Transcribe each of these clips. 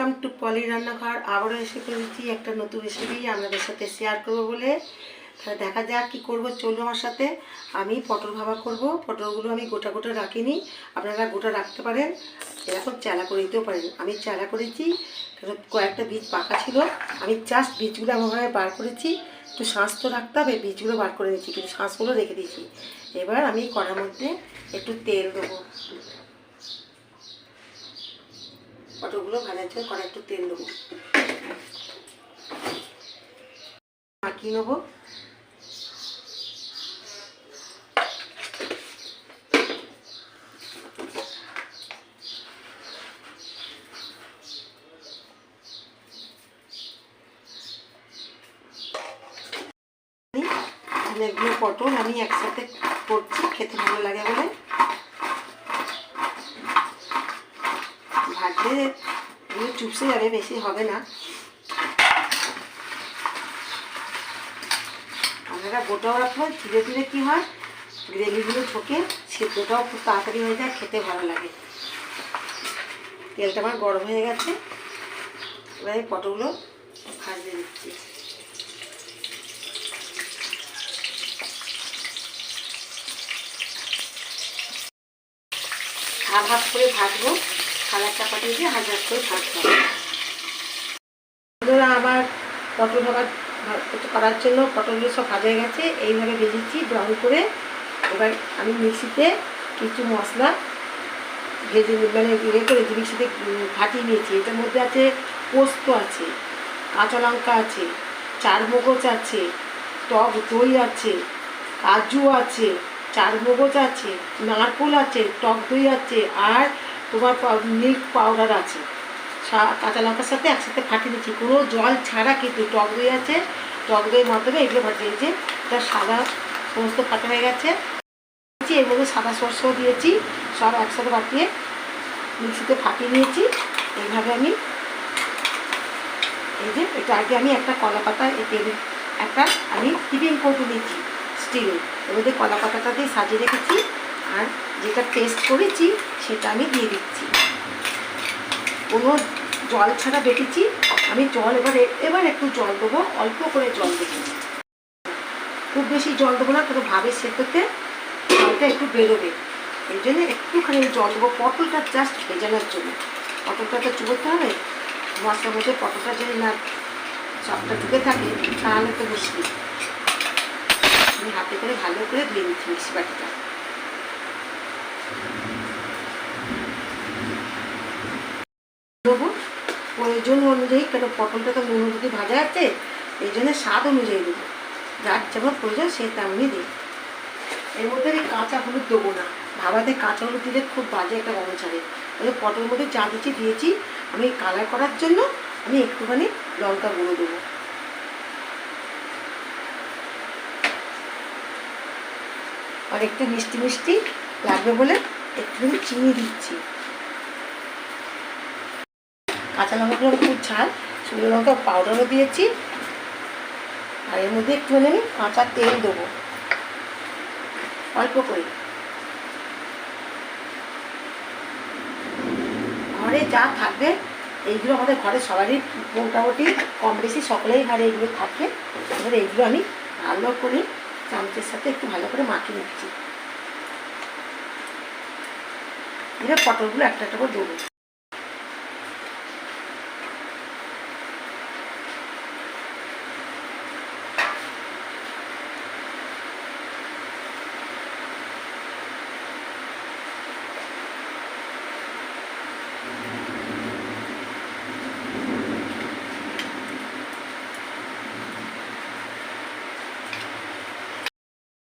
Welcome to পলি রান্নাঘর। আবারও এসে করেছি একটা নতুন রেসিপি আপনাদের সাথে শেয়ার করব বলে। তাহলে দেখা যাক কী করবো, চলুন আমার সাথে। আমি পটল ভাপা করব। পটলগুলো আমি গোটা গোটা রাখিনি, আপনারা গোটা রাখতে পারেন, এরকম চালা করে দিতেও পারেন। আমি চালা করেছি কারণ কয়েকটা বীজ পাকা ছিল, আমি জাস্ট বীজগুলো এমনভাবে বার করেছি। একটু শাঁস তো রাখতে হবে, বীজগুলো বার করে নিচ্ছি কিন্তু শাঁসগুলো রেখে দিয়েছি। এবার আমি কড়ার মধ্যে একটু তেল দেবো, পটলগুলো ভাজার জন্য কড়াই একটু তেল দেবো, মাখিয়ে নেবো। অনেকগুলো পটল আমি একসাথে করছি, খেতে ভালো লাগে বলে। ভাজলে এগুলো চুপসে যাবে, বেশি হবে না। আপনারা গোটাও রাখবেন, ধীরে ধীরে কী হয় গ্রেভিগুলো ঝোঁকে সেদ্ধটাও খুব তাড়াতাড়ি হয়ে যায়, খেতে ভালো লাগে। তেলটা আমার গরম হয়ে গেছে, এবার এই পটলগুলো ভাজতে দিচ্ছি। হাফ হাফ করে ভাজবো, কালার চাপাটি দিয়ে হাফ হাফ করে ভাজতে হবে। আমার পটল ভাজা করার জন্য পটলগুলো সব ভাজা হয়ে গেছে, এইভাবে ভেজেছি ব্রাউন করে। এবার আমি মিক্সিতে কিছু মশলা ভেজে মানে ইয়ে করে মিক্সিতে ফাটিয়ে নিয়েছি। এটার মধ্যে আছে পোস্ত আছে, কাঁচা লঙ্কা আছে, চারমগজ আছে, টক দই আছে, কাজু আছে, চারমগজ আছে, নারকেল আছে, টক দই আছে, আর তোমার মিল্ক পাউডার আছে। কাঁচা লঙ্কার সাথে একসাথে ফাটিয়ে দিচ্ছি, কোনো জল ছাড়া, কিন্তু টক দই আছে, টক দইয়ের মাধ্যমে এগুলো ফাটিয়ে দিয়েছি। এটা সাদা সমস্ত ফাটা হয়ে গেছে। এর মধ্যে সাদা সরষেও দিয়েছি, সব একসাথে ফাটিয়ে মিক্সিতে ফাটিয়ে নিয়েছি। এইভাবে আমি এই যে এটা আগে আমি একটা কলা পাতা একটা আমি টিফিন কৌটো নিয়েছি স্টিলের, এর মধ্যে কলা পাতাটা দিয়ে সাজিয়ে রেখেছি, আর যেটা পেস্ট করেছি সেটা আমি দিয়ে দিচ্ছি। কোনো জল ছাড়া বেটেছি আমি। জল এবার একটু জল দেবো, অল্প করে জল দেবো, খুব বেশি জল দেবো না, কোনো ভাবে সেদ্ধতে জলটা একটু বেরোবে, এই জন্য একটুখানি জল দেবো পটলটা জাস্ট ভেজানোর জন্য। পটলটা তো চুবোতে হবে, মশলার মধ্যে পটলটা যদি না সবটা ঢুকে থাকে তাহলে তো মুশকিল। আমি হাতে করে ভালো করে ধুয়ে নিচ্ছি মিক্সি বাটিটা। দেবো প্রয়োজন অনুযায়ী, কেন পটলটা তো নুন যদি ভাজা আছে, এই জন্য স্বাদ অনুযায়ী দেবো, যার যেমন প্রয়োজন সে তেমনই দেবো। এর মধ্যে আমি কাঁচা হলুদ দেবো না, ভাবাতে কাঁচা হলুদ দিলে খুব বাজে একটা গন্ধ ছাড়ে। তাহলে পটলের মধ্যে যা দিয়েছি আমি কালার করার জন্য আমি একটুখানি লঙ্কা গুঁড়ো দেবো। আর একটু মিষ্টি মিষ্টি লাগবে বলে একটুখানি চিনি দিচ্ছি। কাঁচা লঙ্কাগুলো খুব ঝাল, শুকনো লঙ্কা পাউডারও দিয়েছি। আর এর মধ্যে একটুখানি আমি কাঁচা তেল দেবো অল্প করে। ঘরে যা থাকবে এইগুলো আমাদের ঘরে সবারই মোটামুটি কম বেশি সকলেই ঘরে এইগুলো থাকে। এবার এইগুলো আমি ভালো করে চামচের সাথে একটু ভালো করে মাখিয়ে নিচ্ছি। এবার পটলগুলো একটা একটা করে দেবো।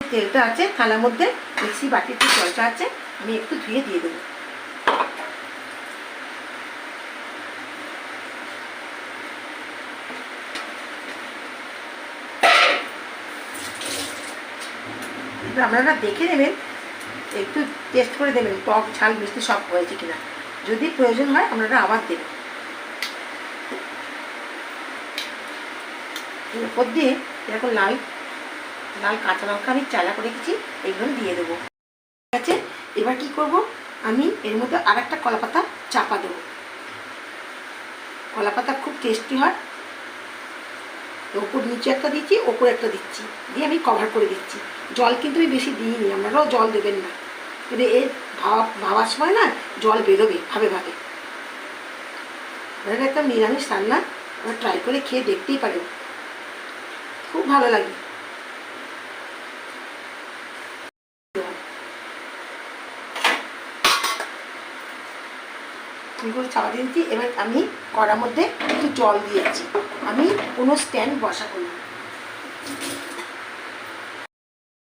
তেলটা আছে থালার মধ্যে, মিক্সি বাটির যে জলটা আছে আমি একটু ধুয়ে দিয়ে দেবো। আপনারা দেখে নেবেন, একটু টেস্ট করে দেবেন টক ঝাল মিষ্টি সব হয়েছে কিনা, যদি প্রয়োজন হয় আপনারা আবার দেবেন। উপর দিয়ে এরকম লাল লাল কাঁচা লঙ্কা আমি চালা করে রেখেছি, এইগুলো দিয়ে দেবো। ঠিক আছে, এবার কি করব, আমি এর মধ্যে আর একটা কলা পাতা চাপা দেবো। কলা পাতা খুব টেস্টি হয়। ওপর নিচে একটা দিচ্ছি, ওপরে একটা দিচ্ছি, দিয়ে আমি কভার করে দিচ্ছি। জল কিন্তু আমি বেশি দিইনি, আপনারাও জল দেবেন না, কিন্তু এর ভাবার সময় না জল বেরোবে ভাবে ভাবে। আপনারা একটা নিরামিষ রান্না আপনারা ট্রাই করে খেয়ে দেখতেই পারেন, খুব ভালো লাগে। করে চাপা দিয়েছি। এবার আমি কড়ার মধ্যে একটু জল দিয়েছি, আমি কোনো স্ট্যান্ড বসাবো না।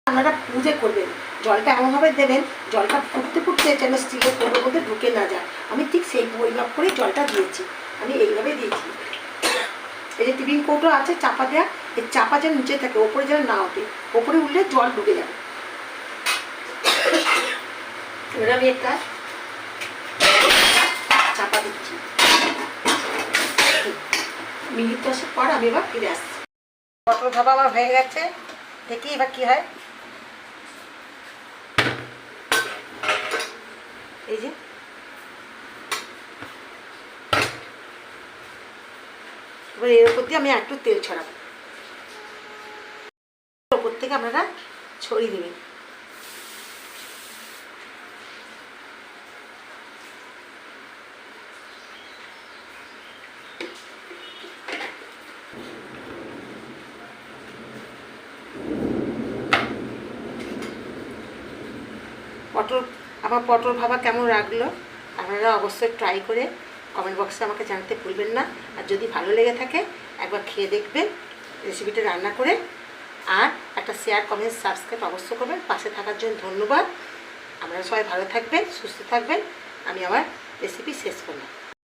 আপনারা পুজো করবেন, জলটা এমনভাবে দেবেন জলটা ফুটতে ফুটতে যেন স্টিলের কৌটোর মধ্যে ঢুকে না যায়। আমি ঠিক সেই পরিমাপ করেই জলটা দিয়েছি, আমি এইভাবে দিয়েছি। এই যে টিফিন কৌটো আছে চাপা দেওয়া, এই চাপা যেন নিচে থাকে, ওপরে যেন না ওঠে, ওপরে উঠলে জল ঢুকে যাবে। এবার আমি একটা চাপা দিচ্ছি, মিনিট 10 পর আমি এবার ফিরে আসছি। পটল ভাপা আমার হয়ে গেছে, দেখি এবার কি হয়। এই যে এবার এর উপর দিয়ে আমি একটু তেল ছড়াবো, ওপর থেকে আপনারা ছড়িয়ে দেবেন। আমার পটল ভাপা কেমন লাগলো আপনারা অবশ্যই ট্রাই করে কমেন্ট বক্সে আমাকে জানাতে ভুলবেন না। আর যদি ভালো লেগে থাকে একবার খেয়ে দেখবেন রেসিপিটা রান্না করে, আর একটা শেয়ার কমেন্ট সাবস্ক্রাইব অবশ্য করবেন। পাশে থাকার জন্য ধন্যবাদ। আপনারা সবাই ভালো থাকবেন, সুস্থ থাকবেন। আমি আমার রেসিপি শেষ করলাম।